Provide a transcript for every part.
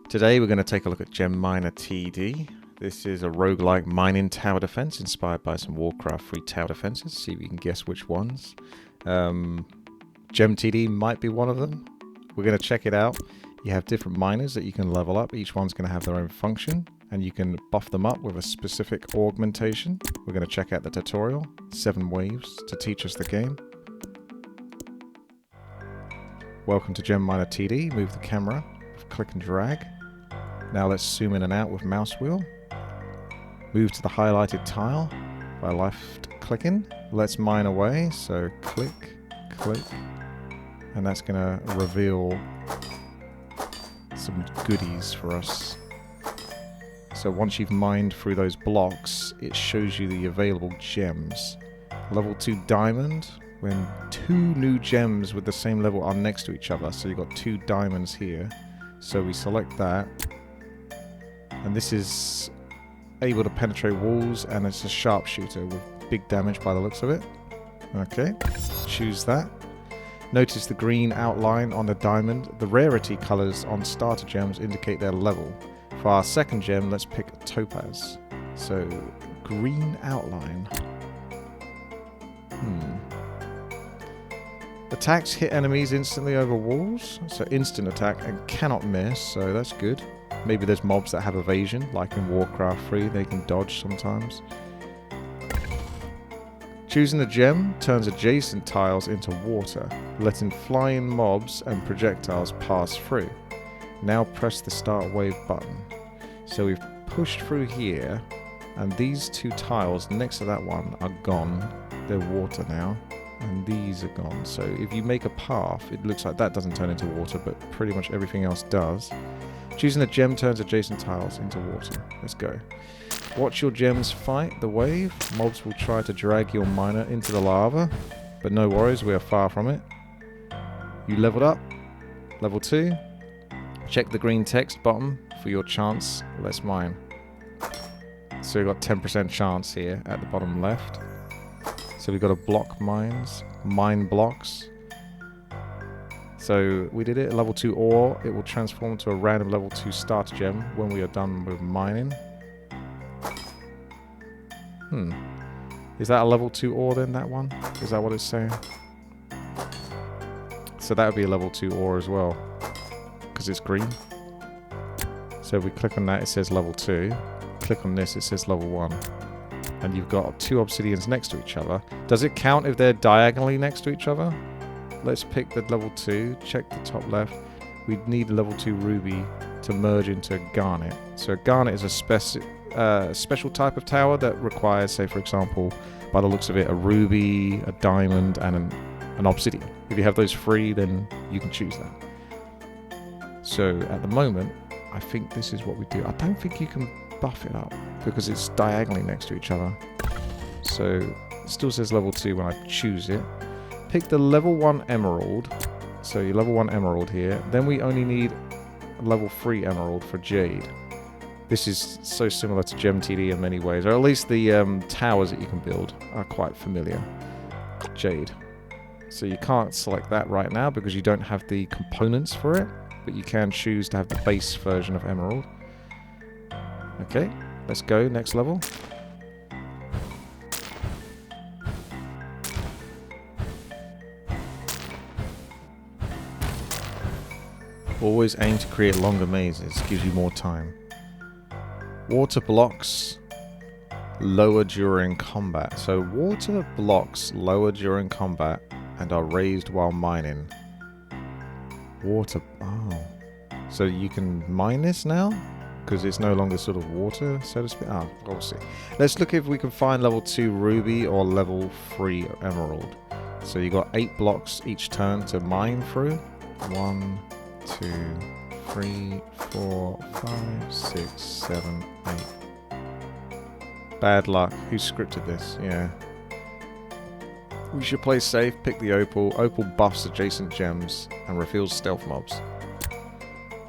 Today we're going to take a look at Gem Miner TD. This is a roguelike mining tower defense inspired by some Warcraft free tower defenses. See if you can guess which ones. Gem TD might be one of them. We're going to check it out. You have different miners that you can level up. Each one's going to have their own function, and you can buff them up with a specific augmentation. We're going to check out the tutorial, 7 waves to teach us the game. Welcome to Gem Miner TD. Move the camera, click and drag. Now let's zoom in and out with mouse wheel. Move to the highlighted tile by left clicking. Let's mine away. So click, click, and that's going to reveal some goodies for us. So once you've mined through those blocks, it shows you the available gems. Level 2 diamond, when 2 new gems with the same level are next to each other. So you've got 2 diamonds here. So we select that. And this is able to penetrate walls, and it's a sharpshooter with big damage by the looks of it. Okay, choose that. Notice the green outline on the diamond. The rarity colors on starter gems indicate their level. For our second gem, let's pick topaz. So, green outline. Attacks hit enemies instantly over walls. So instant attack and cannot miss, so that's good. Maybe there's mobs that have evasion, like in Warcraft 3, they can dodge sometimes. Choosing a gem turns adjacent tiles into water, letting flying mobs and projectiles pass through. Now press the start wave button. So we've pushed through here, and these 2 tiles next to that one are gone. They're water now, and these are gone. So if you make a path, it looks like that doesn't turn into water, but pretty much everything else does. Choosing a gem turns adjacent tiles into water. Let's go. Watch your gems fight the wave. Mobs will try to drag your miner into the lava, but no worries, we are far from it. You leveled up. Level 2. Check the green text bottom for your chance. Let's mine. So we've got 10% chance here at the bottom left. So we've got to block mines. Mine blocks. So we did it at level 2 ore. It will transform to a random level 2 starter gem when we are done with mining. Is that a level 2 ore then, that one? Is that what it's saying? So that would be a level 2 ore as well, because it's green. So if we click on that, it says level 2. Click on this, it says level 1. And you've got 2 obsidians next to each other. Does it count if they're diagonally next to each other? Let's pick the level 2, check the top left. We need a level 2 ruby to merge into a garnet. So a garnet is a special type of tower that requires, say for example, by the looks of it, a ruby, a diamond, and an obsidian. If you have those 3, then you can choose that. So at the moment, I think this is what we do. I don't think you can buff it up because it's diagonally next to each other. So it still says level 2 when I choose it. Pick the level 1 emerald. So your level 1 emerald here. Then we only need a level 3 emerald for jade. This is so similar to Gem TD in many ways, or at least the towers that you can build are quite familiar. Jade. So you can't select that right now because you don't have the components for it, but you can choose to have the base version of emerald. Okay, let's go next level. Always aim to create longer mazes, gives you more time. Water blocks lower during combat. So water blocks lower during combat and are raised while mining. Water, oh. So you can mine this now? Because it's no longer sort of water, so to speak. Oh, we'll see. Let's look if we can find level 2 ruby or level 3 emerald. So you got 8 blocks each turn to mine through. 1, 2, 3, 4, 5, 6, 7, 8. Bad luck. Who scripted this? Yeah. We should play safe, pick the opal. Opal buffs adjacent gems and reveals stealth mobs.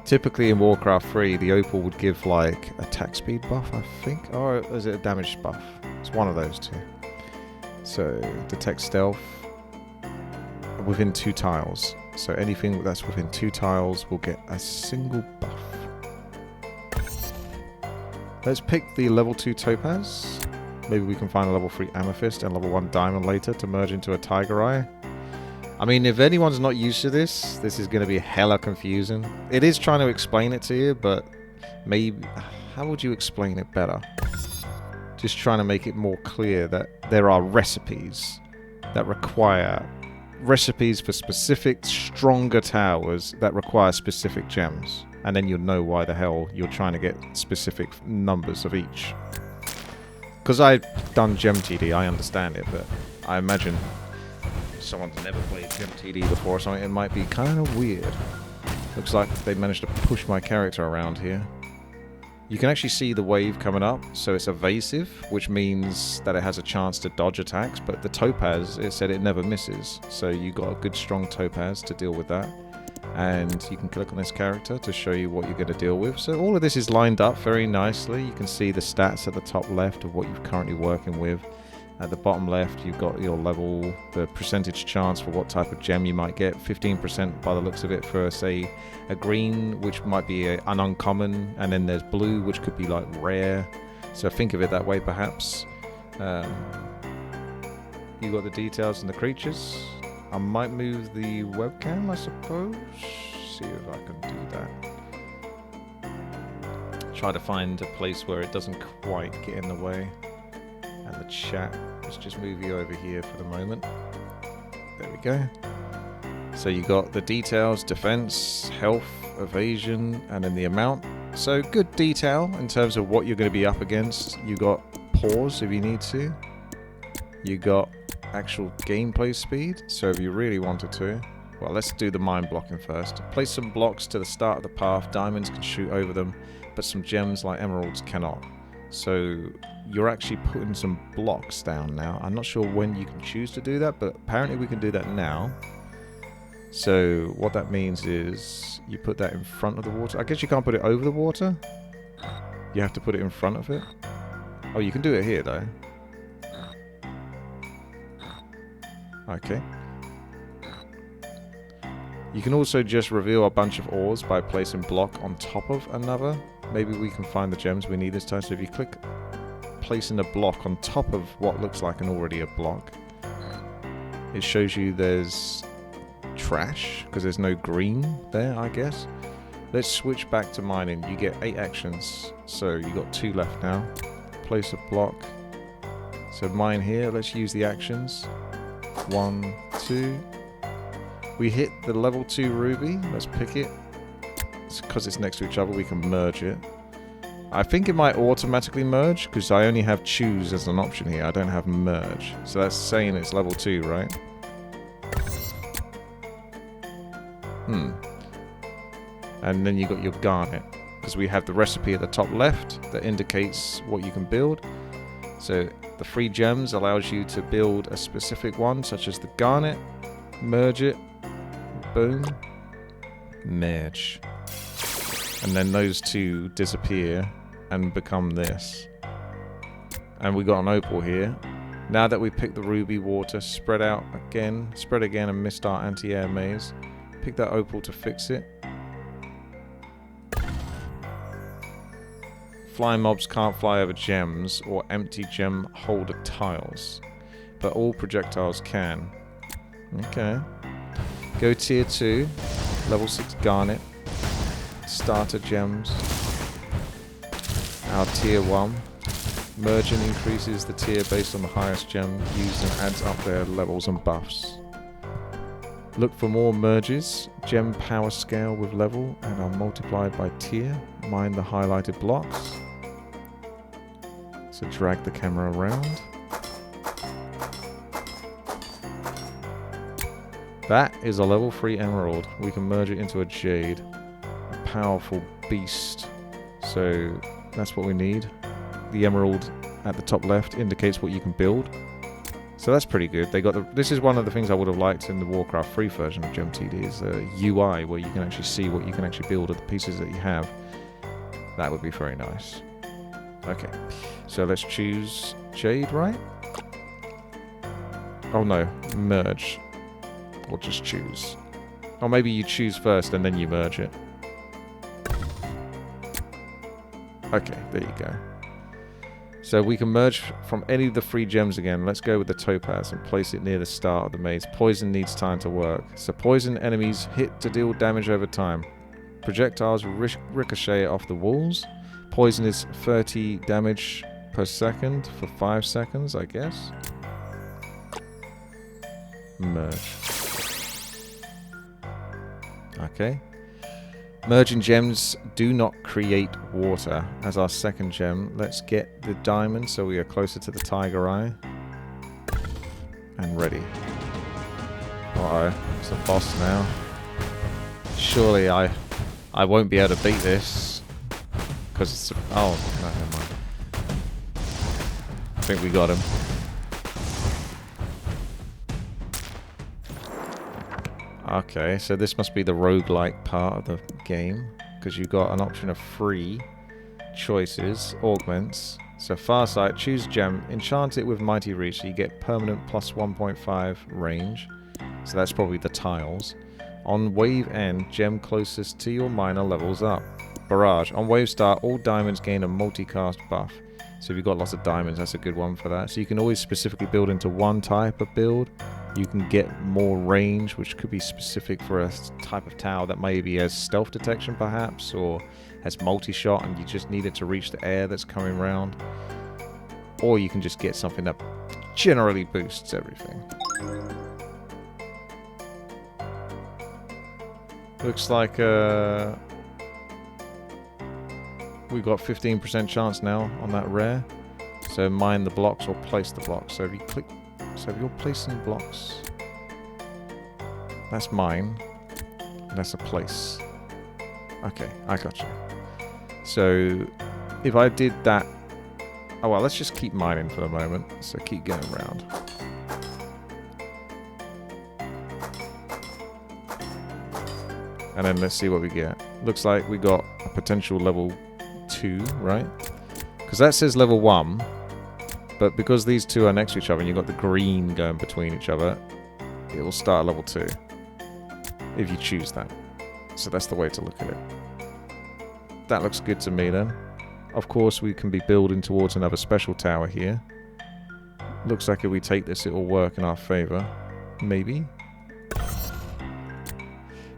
Typically in Warcraft 3, the opal would give like attack speed buff, I think. Or is it a damage buff? It's one of those 2. So, detect stealth within 2 tiles. So anything that's within 2 tiles will get a single buff. Let's pick the level 2 topaz. Maybe we can find a level 3 amethyst and level 1 diamond later to merge into a tiger eye. I mean, if anyone's not used to this, this is going to be hella confusing. It is trying to explain it to you, but maybe... How would you explain it better? Just trying to make it more clear that there are recipes that require... recipes for specific, stronger towers that require specific gems. And then you'll know why the hell you're trying to get specific numbers of each. Because I've done Gem TD, I understand it, but I imagine someone's never played Gem TD before or something, it might be kind of weird. Looks like they managed to push my character around here. You can actually see the wave coming up, so it's evasive, which means that it has a chance to dodge attacks, but the topaz, it said it never misses, so you got a good strong topaz to deal with that. And you can click on this character to show you what you're going to deal with. So all of this is lined up very nicely. You can see the stats at the top left of what you're currently working with. At the bottom left, you've got your level, the percentage chance for what type of gem you might get. 15% by the looks of it for, say, a green, which might be an uncommon. And then there's blue, which could be like rare. So think of it that way, perhaps. You got the details and the creatures. I might move the webcam, I suppose. See if I can do that. Try to find a place where it doesn't quite get in the way. And the chat. Let's just move you over here for the moment. There we go. So you got the details, defense, health, evasion, and then the amount. So good detail in terms of what you're going to be up against. You got pause if you need to. You got actual gameplay speed, so if you really wanted to. Well, let's do the mine blocking first. Place some blocks to the start of the path. Diamonds can shoot over them, but some gems like emeralds cannot. So you're actually putting some blocks down now. I'm not sure when you can choose to do that, but apparently we can do that now. So what that means is you put that in front of the water. I guess you can't put it over the water. You have to put it in front of it. Oh, you can do it here though. Okay. You can also just reveal a bunch of ores by placing block on top of another. Maybe we can find the gems we need this time. So if you click placing a block on top of what looks like an already a block, it shows you there's trash because there's no green there, I guess. Let's switch back to mining. You get 8 actions. So you got 2 left now. Place a block. So mine here. Let's use the actions. 1, 2. We hit the level 2 ruby. Let's pick it. Because it's next to each other, we can merge it. I think it might automatically merge because I only have choose as an option here. I don't have merge. So that's saying it's level 2, right? And then you got your garnet. Because we have the recipe at the top left that indicates what you can build. So the 3 gems allows you to build a specific one, such as the garnet. Merge it. Boom. Merge. And then those 2 disappear and become this. And we got an opal here. Now that we picked the ruby water, spread again, and missed our anti-air maze. Pick that opal to fix it. Flying mobs can't fly over gems or empty gem holder tiles, but all projectiles can. Okay. Go tier 2, level 6 garnet, starter gems, our tier 1. Merging increases the tier based on the highest gem used and adds up their levels and buffs. Look for more merges, gem power scale with level, and are multiplied by tier. Mine the highlighted blocks. So drag the camera around. That is a level 3 emerald. We can merge it into a jade. A powerful beast. So that's what we need. The emerald at the top left indicates what you can build. So that's pretty good. They got the. This is one of the things I would have liked in the Warcraft 3 version of Gem TD is the UI where you can actually see what you can actually build of the pieces that you have. That would be very nice. Okay, so let's choose Jade, right? Oh no, merge. Or just choose. Or maybe you choose first and then you merge it. Okay, there you go. So we can merge from any of the 3 gems again. Let's go with the topaz and place it near the start of the maze. Poison needs time to work. So poison enemies hit to deal damage over time. Projectiles ricochet off the walls. Poison is 30 damage per second for 5 seconds, I guess. Merge. Okay. Merging gems do not create water. As our second gem, let's get the diamond so we are closer to the tiger eye. And ready. Uh-oh, it's a boss now. Surely I won't be able to beat this. Because it's... Oh, no, never mind. I think we got him. Okay, so this must be the roguelike part of the game, because you've got an option of 3 choices, augments. So Farsight, choose gem, enchant it with Mighty Reach, so you get permanent plus 1.5 range. So that's probably the tiles. On wave end, gem closest to your miner levels up. Barrage, on wave start, all diamonds gain a multicast buff. So if you've got lots of diamonds, that's a good one for that. So you can always specifically build into one type of build. You can get more range, which could be specific for a type of tower that maybe has stealth detection perhaps, or has multi-shot and you just need it to reach the air that's coming around. Or you can just get something that generally boosts everything. Looks like we've got 15% chance now on that rare. So mine the blocks or place the blocks. So if you click... So if you're placing blocks, that's mine. That's a place. Okay, I got you. So if I did that... Oh well, let's just keep mining for the moment. So keep going around. And then let's see what we get. Looks like we got a potential level 2, right? Because that says level 1. But because these two are next to each other and you've got the green going between each other, it will start at level 2. If you choose that. So that's the way to look at it. That looks good to me then. Of course, we can be building towards another special tower here. Looks like if we take this, it will work in our favor. Maybe.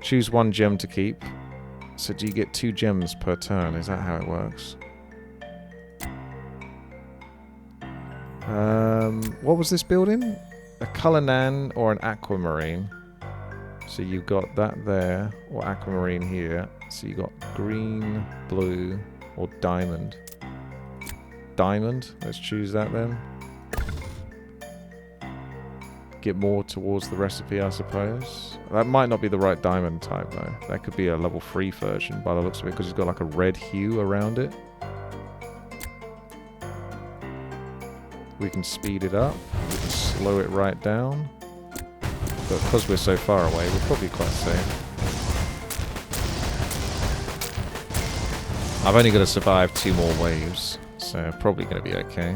Choose 1 gem to keep. So do you get 2 gems per turn? Is that how it works? What was this building? A Cullinan or an aquamarine. So you've got that there, or aquamarine here. So you got green, blue, or diamond. Diamond, let's choose that then. Get more towards the recipe, I suppose. That might not be the right diamond type though. That could be a level 3 version by the looks of it, because it's got like a red hue around it. We can speed it up, we can slow it right down. But because we're so far away, we're probably quite safe. I've only got to survive 2 more waves, so probably going to be okay.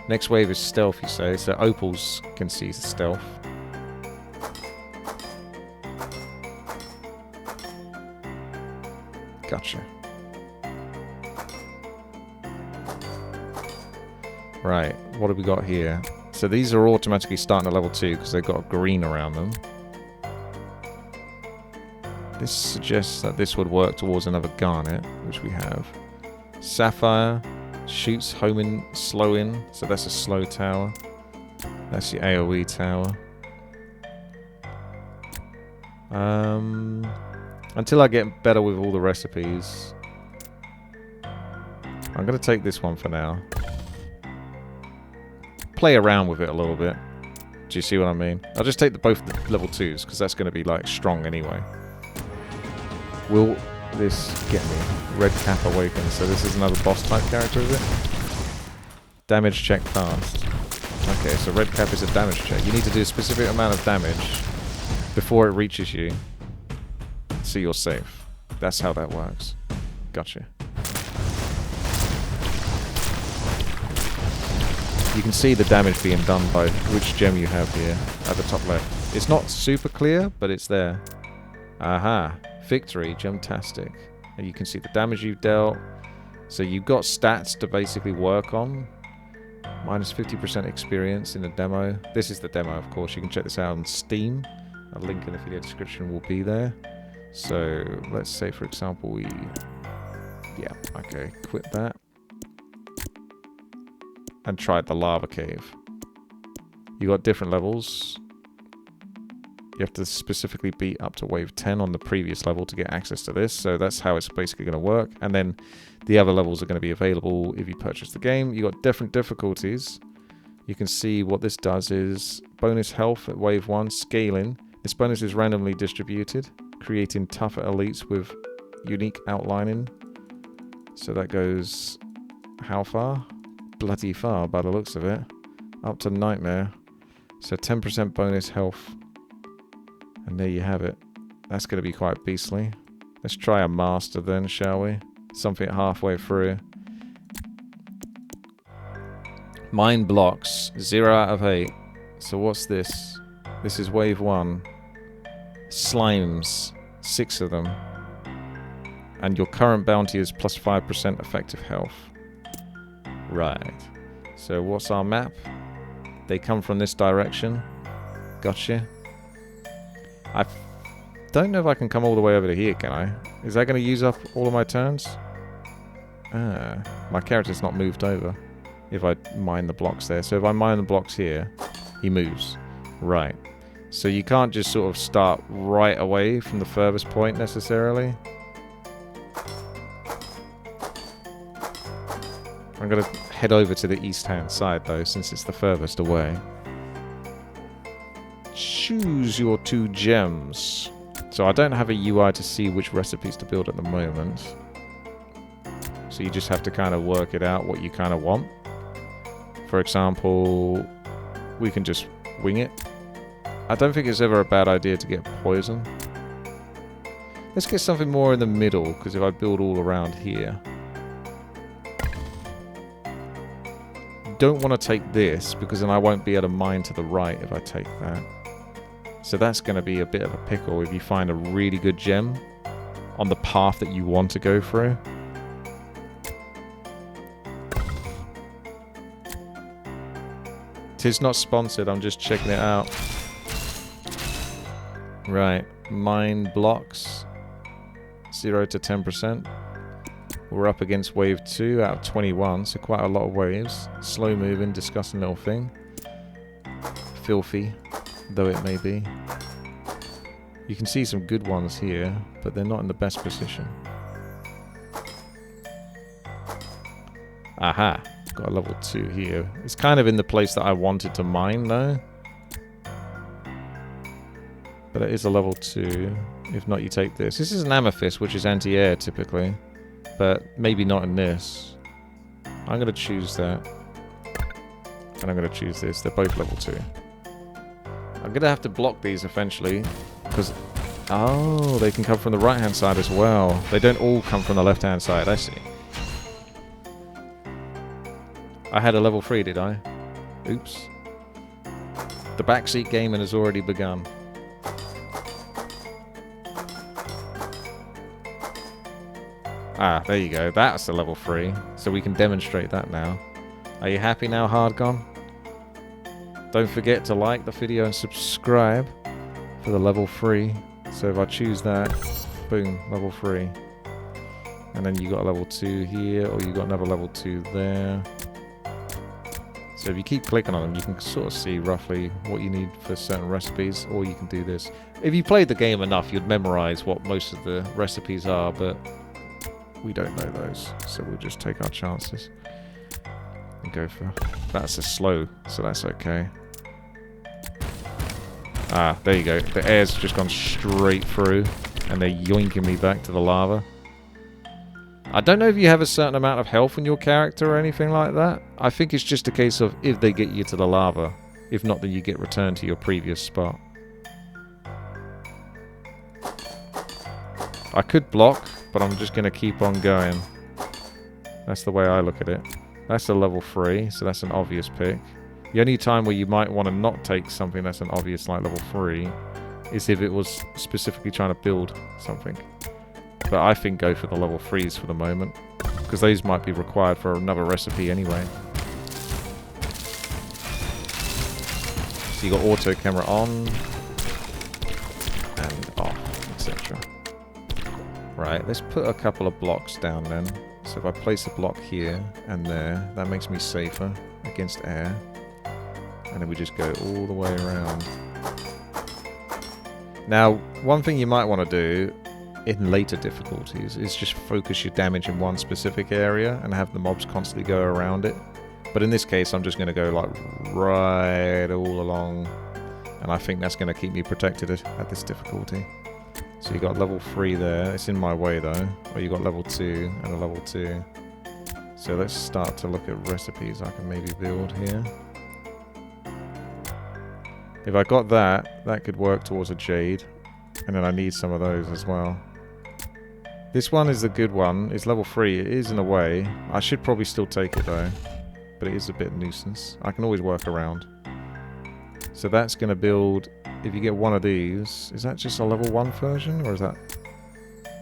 Next wave is stealth, you say, so opals can see the stealth. Gotcha. Right, what have we got here? So these are automatically starting at level 2 because they've got green around them. This suggests that this would work towards another garnet, which we have. Sapphire shoots home in, slow in, so that's a slow tower. That's the AoE tower. Until I get better with all the recipes, I'm going to take this one for now. Play around with it a little bit. Do you see what I mean? I'll just take both the level 2s, because that's going to be like strong anyway. Will this get me? Red Cap Awakens. So this is another boss type character, is it? Damage check passed. Okay, so Red Cap is a damage check. You need to do a specific amount of damage before it reaches you, so you're safe. That's how that works. Gotcha. You can see the damage being done by which gem you have here at the top left. It's not super clear, but it's there. Aha. Victory, gemtastic. And you can see the damage you've dealt. So you've got stats to basically work on. Minus 50% experience in the demo. This is the demo, of course. You can check this out on Steam. A link in the video description will be there. So let's say, for example, we... Yeah, okay, quit that. And try the lava cave. You got different levels. You have to specifically be up to wave 10 on the previous level to get access to this. So that's how it's basically going to work. And then the other levels are going to be available if you purchase the game. You got different difficulties. You can see what this does is bonus health at wave 1, scaling. This bonus is randomly distributed, creating tougher elites with unique outlining. So that goes how far? Bloody far by the looks of it. Up to Nightmare. So 10% bonus health. And there you have it. That's going to be quite beastly. Let's try a master then, shall we? Something halfway through. Mine blocks. 0 out of 8. So what's this? This is wave 1. Slimes. 6 of them. And your current bounty is plus 5% effective health. Right. So what's our map? They come from this direction. Gotcha. I don't know if I can come all the way over to here, can I? Is that going to use up all of my turns? Ah, my character's not moved over. If I mine the blocks there. So if I mine the blocks here, he moves. Right. So you can't just sort of start right away from the furthest point necessarily. I'm going to head over to the east-hand side though, since it's the furthest away. Choose your 2 gems. So I don't have a UI to see which recipes to build at the moment. So you just have to kind of work it out what you kind of want. For example, we can just wing it. I don't think it's ever a bad idea to get poison. Let's get something more in the middle, because if I build all around here... Don't want to take this, because then I won't be able to mine to the right if I take that. So that's going to be a bit of a pickle if you find a really good gem on the path that you want to go through. Tis not sponsored, I'm just checking it out. Right, mine blocks 0 to 10%. We're up against wave 2 out of 21, so quite a lot of waves. Slow moving, disgusting little thing. Filthy, though it may be. You can see some good ones here, but they're not in the best position. Aha! Got a level 2 here. It's kind of in the place that I wanted to mine, though. But it is a level 2. If not, you take this. This is an amethyst, which is anti-air, typically. But maybe not in this. I'm going to choose that. And I'm going to choose this. They're both level 2. I'm going to have to block these eventually. Because... Oh, they can come from the right-hand side as well. They don't all come from the left-hand side. I see. I had a level 3, did I? Oops. The backseat gaming has already begun. Ah, there you go. That's a level 3. So we can demonstrate that now. Are you happy now, Hardgone? Don't forget to like the video and subscribe for the level 3. So if I choose that, boom, level 3. And then you got a level 2 here, or you got another level 2 there. So if you keep clicking on them, you can sort of see roughly what you need for certain recipes, or you can do this. If you played the game enough, you'd memorize what most of the recipes are, but we don't know those. So we'll just take our chances and go for... That's a slow, so that's okay. Ah, there you go. The air's just gone straight through, and they're yoinking me back to the lava. I don't know if you have a certain amount of health in your character or anything like that. I think it's just a case of if they get you to the lava. If not, then you get returned to your previous spot. I could block, but I'm just going to keep on going. That's the way I look at it. That's a level 3, so that's an obvious pick. The only time where you might want to not take something that's an obvious like level 3 is if it was specifically trying to build something. But I think go for the level 3s for the moment, because those might be required for another recipe anyway. So you got auto camera on and off, etc. Right, let's put a couple of blocks down then. So if I place a block here and there, that makes me safer against air. And then we just go all the way around. Now, one thing you might want to do in later difficulties is just focus your damage in one specific area and have the mobs constantly go around it. But in this case, I'm just going to go like right all along. And I think that's going to keep me protected at this difficulty. So you got level 3 there. It's in my way though. Or you got level 2 and a level 2. So let's start to look at recipes I can maybe build here. If I got that, that could work towards a jade. And then I need some of those as well. This one is a good one. It's level 3. It is in a way. I should probably still take it though. But it is a bit nuisance. I can always work around. So that's going to build... If you get one of these... Is that just a level 1 version? Or is that...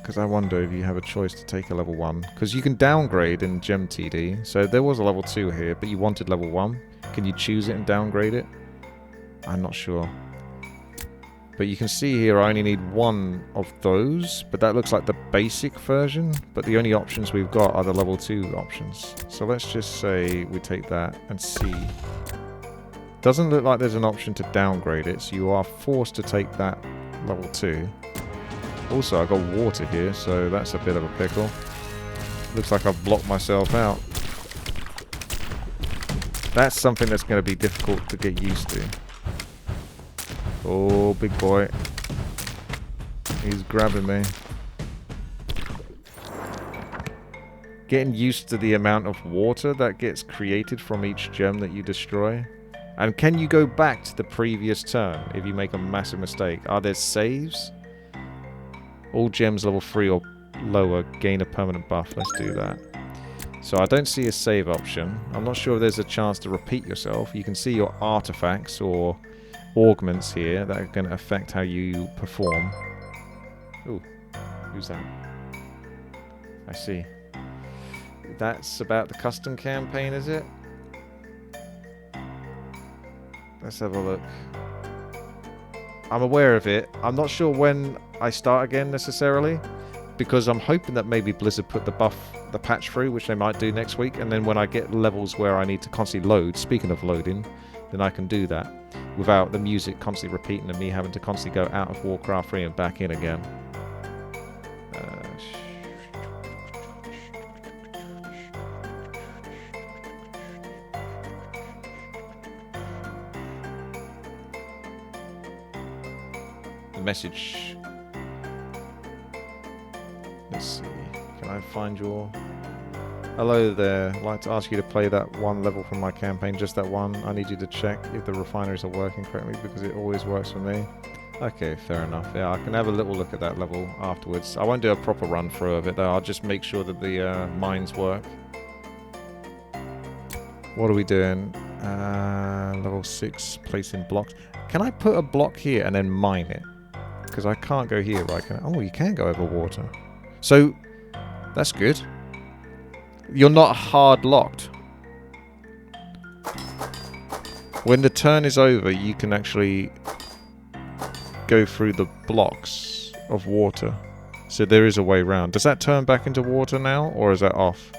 Because I wonder if you have a choice to take a level 1. Because you can downgrade in Gem TD. So there was a level 2 here, but you wanted level 1. Can you choose it and downgrade it? I'm not sure. But you can see here I only need one of those. But that looks like the basic version. But the only options we've got are the level 2 options. So let's just say we take that and see. Doesn't look like there's an option to downgrade it. So you are forced to take that level 2. Also, I've got water here. So that's a bit of a pickle. Looks like I've blocked myself out. That's something that's going to be difficult to get used to. Oh, big boy. He's grabbing me. Getting used to the amount of water that gets created from each gem that you destroy. And can you go back to the previous turn if you make a massive mistake? Are there saves? All gems level 3 or lower gain a permanent buff. Let's do that. So I don't see a save option. I'm not sure if there's a chance to repeat yourself. You can see your artifacts or augments here that are going to affect how you perform. Ooh, who's that? I see. That's about the custom campaign, is it? Let's have a look. I'm aware of it. I'm not sure when I start again necessarily, because I'm hoping that maybe Blizzard put the patch through, which they might do next week, and then when I get levels where I need to constantly load, speaking of loading, then I can do that without the music constantly repeating and me having to constantly go out of Warcraft 3 and back in again. The message. Let's see. Can I find your... Hello there. I'd like to ask you to play that one level from my campaign, just that one. I need you to check if the refineries are working correctly because it always works for me. Okay, fair enough. Yeah, I can have a little look at that level afterwards. I won't do a proper run through of it though. I'll just make sure that the mines work. What are we doing? Level 6, placing blocks. Can I put a block here and then mine it? Because I can't go here, right? Oh, you can go over water. So, that's good. You're not hard locked. When the turn is over, you can actually go through the blocks of water. So there is a way around. Does that turn back into water now, or is that off?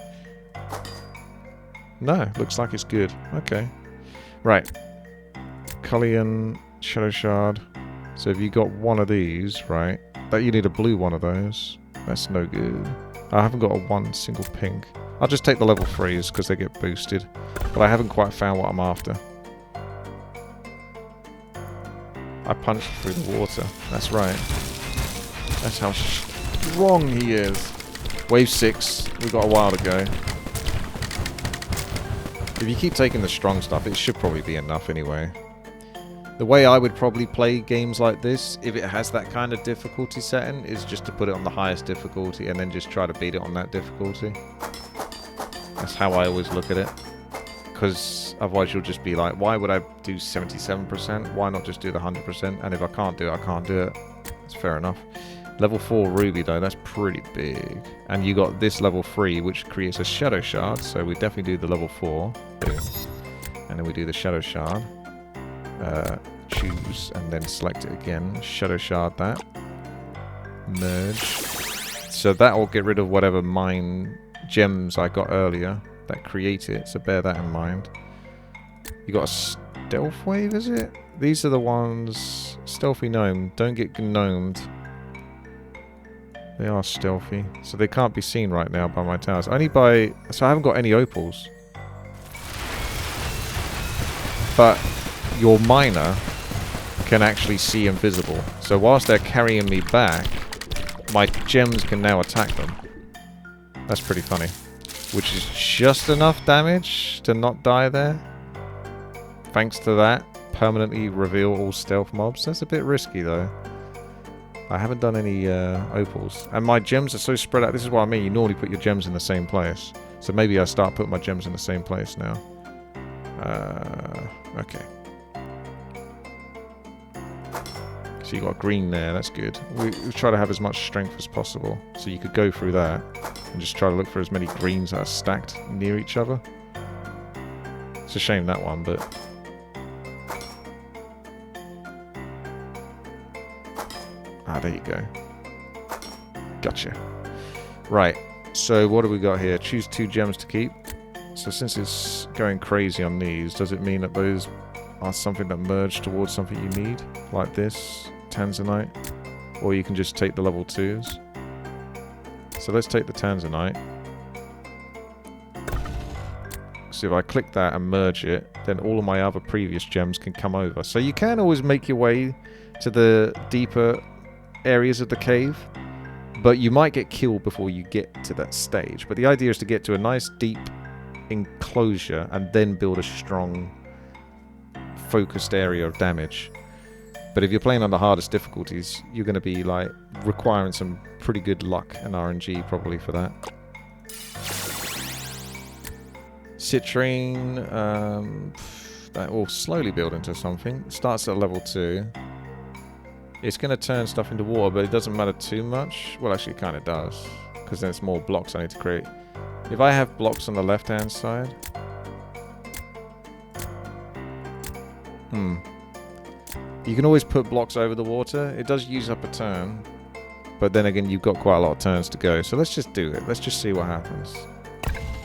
No, looks like it's good. Okay. Right. Cullion, Shadow Shard. So if you got one of these, right, that you need a blue one of those. That's no good. I haven't got a one single pink. I'll just take the level 3s because they get boosted. But I haven't quite found what I'm after. I punched through the water. That's right. That's how strong he is. Wave 6. We've got a while to go. If you keep taking the strong stuff, it should probably be enough anyway. The way I would probably play games like this, if it has that kind of difficulty setting, is just to put it on the highest difficulty and then just try to beat it on that difficulty. That's how I always look at it. Because otherwise you'll just be like, why would I do 77%? Why not just do the 100%? And if I can't do it, I can't do it. That's fair enough. Level 4 ruby though, that's pretty big. And you got this level 3 which creates a shadow shard, so we definitely do the level 4. Boom. And then we do the shadow shard. Choose and then select it again. Shadow shard that. Merge. So that will get rid of whatever mine gems I got earlier that create it, so bear that in mind. You got a stealth wave, is it? These are the ones... Stealthy gnome. Don't get gnomed. They are stealthy. So they can't be seen right now by my towers. Only by... So I haven't got any opals. But your miner can actually see invisible. So whilst they're carrying me back, my gems can now attack them. That's pretty funny. Which is just enough damage to not die there. Thanks to that, permanently reveal all stealth mobs. That's a bit risky though. I haven't done any opals. And my gems are so spread out. This is what I mean. You normally put your gems in the same place. So maybe I start putting my gems in the same place now. Okay. So you got green there. That's good. We try to have as much strength as possible. So you could go through that and just try to look for as many greens that are stacked near each other. It's a shame that one, but... Ah, there you go. Gotcha. Right, so what do we got here? Choose 2 gems to keep. So since it's going crazy on these, does it mean that those are something that merge towards something you need? Like this, Tanzanite? Or you can just take the level 2s? So let's take the Tanzanite. So if I click that and merge it, then all of my other previous gems can come over. So you can always make your way to the deeper areas of the cave, but you might get killed before you get to that stage. But the idea is to get to a nice deep enclosure and then build a strong focused area of damage. But if you're playing on the hardest difficulties, you're going to be like requiring some pretty good luck and RNG probably for that. Citrine, that will slowly build into something. It starts at level 2. It's going to turn stuff into water, but it doesn't matter too much. Well, actually, it kind of does, because then it's more blocks I need to create. If I have blocks on the left-hand side... You can always put blocks over the water. It does use up a turn, but then again, you've got quite a lot of turns to go. So let's just do it. Let's just see what happens.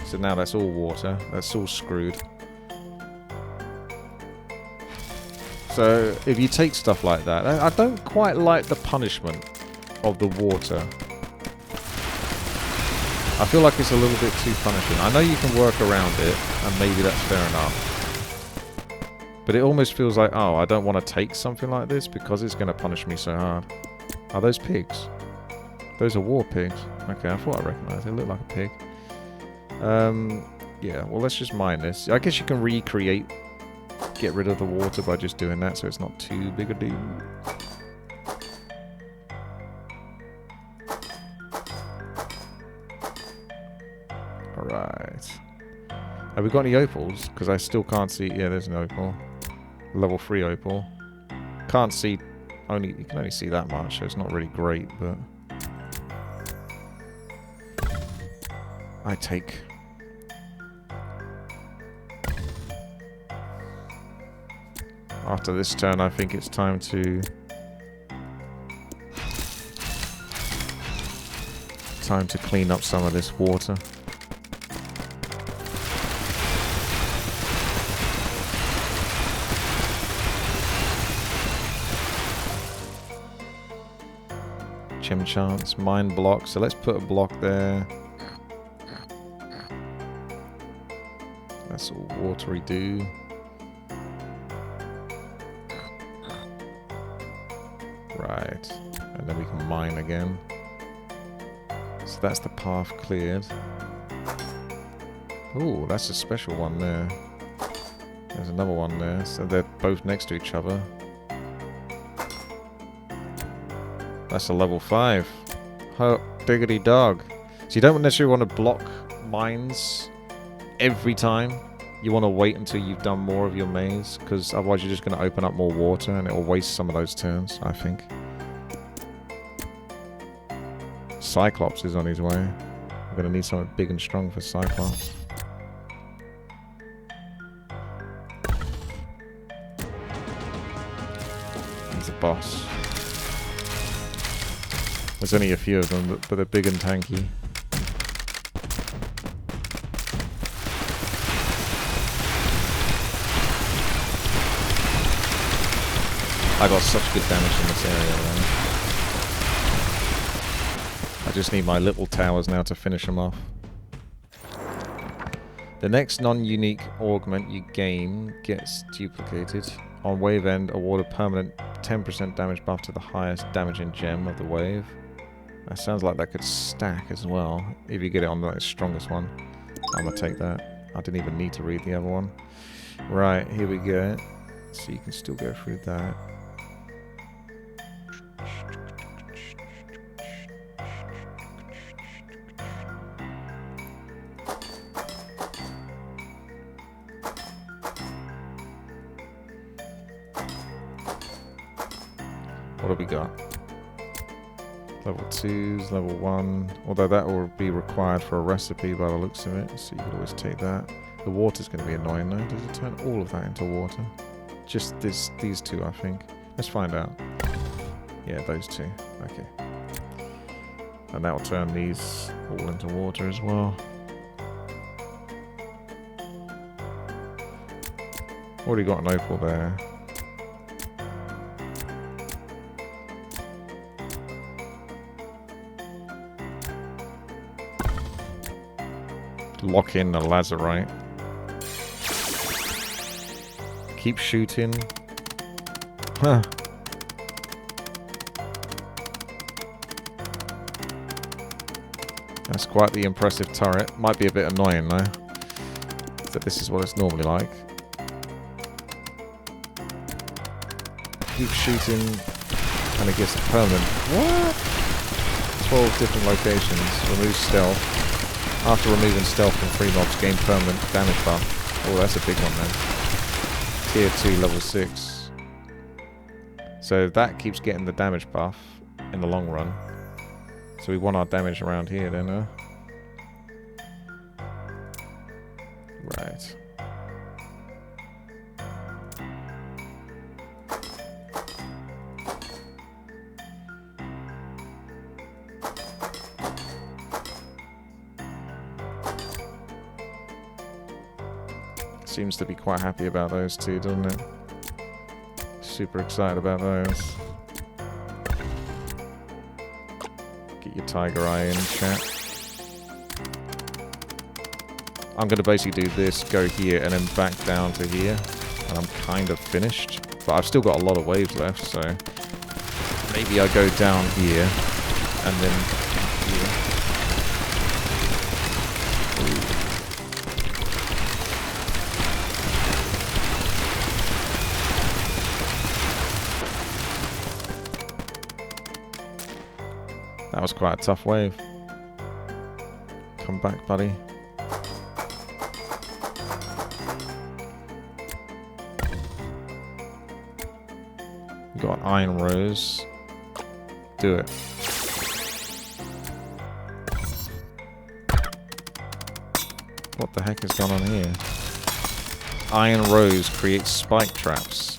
So now that's all water. That's all screwed. So if you take stuff like that, I don't quite like the punishment of the water. I feel like it's a little bit too punishing. I know you can work around it, and maybe that's fair enough. But it almost feels like, oh, I don't want to take something like this because it's going to punish me so hard. Are those pigs? Those are war pigs. Okay, I thought I recognised it. They look like a pig. Yeah, well, let's just mine this. I guess you can recreate, get rid of the water by just doing that, so it's not too big a deal. Alright. Have we got any opals? Because I still can't see... Yeah, there's an opal. Level 3 opal. Can't see... You can only see that much, so it's not really great, but... I take... After this turn, I think it's time to... clean up some of this water. Gem chance, mine block. So let's put a block there. That's all watery do. Right, and then we can mine again. So that's the path cleared. Ooh, that's a special one there. There's another one there, so they're both next to each other. That's a level 5. Oh, diggity dog. So you don't necessarily want to block mines every time. You want to wait until you've done more of your maze, because otherwise you're just going to open up more water and it will waste some of those turns, I think. Cyclops is on his way. I'm going to need something big and strong for Cyclops. He's a boss. There's only a few of them, but they're big and tanky. I got such good damage in this area though. I just need my little towers now to finish them off. The next non-unique augment you gain gets duplicated. On wave end, award a permanent 10% damage buff to the highest damaging gem of the wave. That sounds like that could stack as well. If you get it on the strongest one. I'm going to take that. I didn't even need to read the other one. Right, here we go. So you can still go through that. What have we got? Level 2s, level 1. Although that will be required for a recipe by the looks of it, so you could always take that. The water's going to be annoying though. Does it turn all of that into water? Just these two, I think. Let's find out. Yeah, those two. Okay. And that will turn these all into water as well. Already got an opal there. Lock in the lazarite. Keep shooting. Huh. That's quite the impressive turret. Might be a bit annoying though. So this is what it's normally like. Keep shooting and it gets permanent. What? 12 different locations. Remove stealth. After removing stealth from 3 mobs, gain permanent damage buff. Oh, that's a big one then. Tier 2, level 6. So that keeps getting the damage buff in the long run. So we want our damage around here then, huh? Right. Seems to be quite happy about those two, doesn't it? Super excited about those. Get your tiger eye in, chat. I'm going to basically do this, go here, and then back down to here. And I'm kind of finished. But I've still got a lot of waves left, so... maybe I go down here, and then here. That was quite a tough wave. Come back, buddy. We got Iron Rose. Do it. What the heck has gone on here? Iron Rose creates spike traps.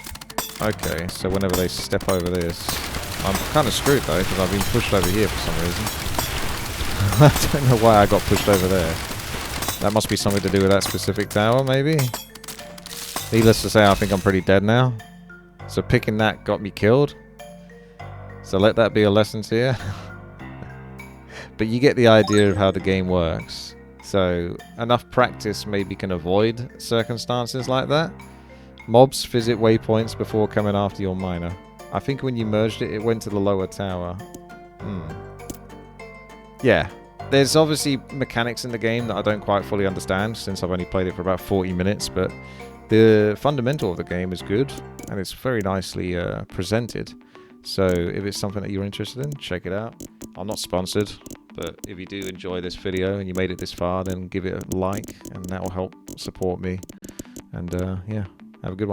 Okay, so whenever they step over this... I'm kind of screwed though, because I've been pushed over here for some reason. I don't know why I got pushed over there. That must be something to do with that specific tower, maybe? Needless to say, I think I'm pretty dead now. So picking that got me killed. So let that be a lesson to you. But you get the idea of how the game works. So enough practice maybe can avoid circumstances like that. Mobs visit waypoints before coming after your miner. I think when you merged it, it went to the lower tower. Yeah. There's obviously mechanics in the game that I don't quite fully understand, since I've only played it for about 40 minutes, but the fundamental of the game is good, and it's very nicely presented. So if it's something that you're interested in, check it out. I'm not sponsored, but if you do enjoy this video and you made it this far, then give it a like, and that will help support me. And yeah, have a good one.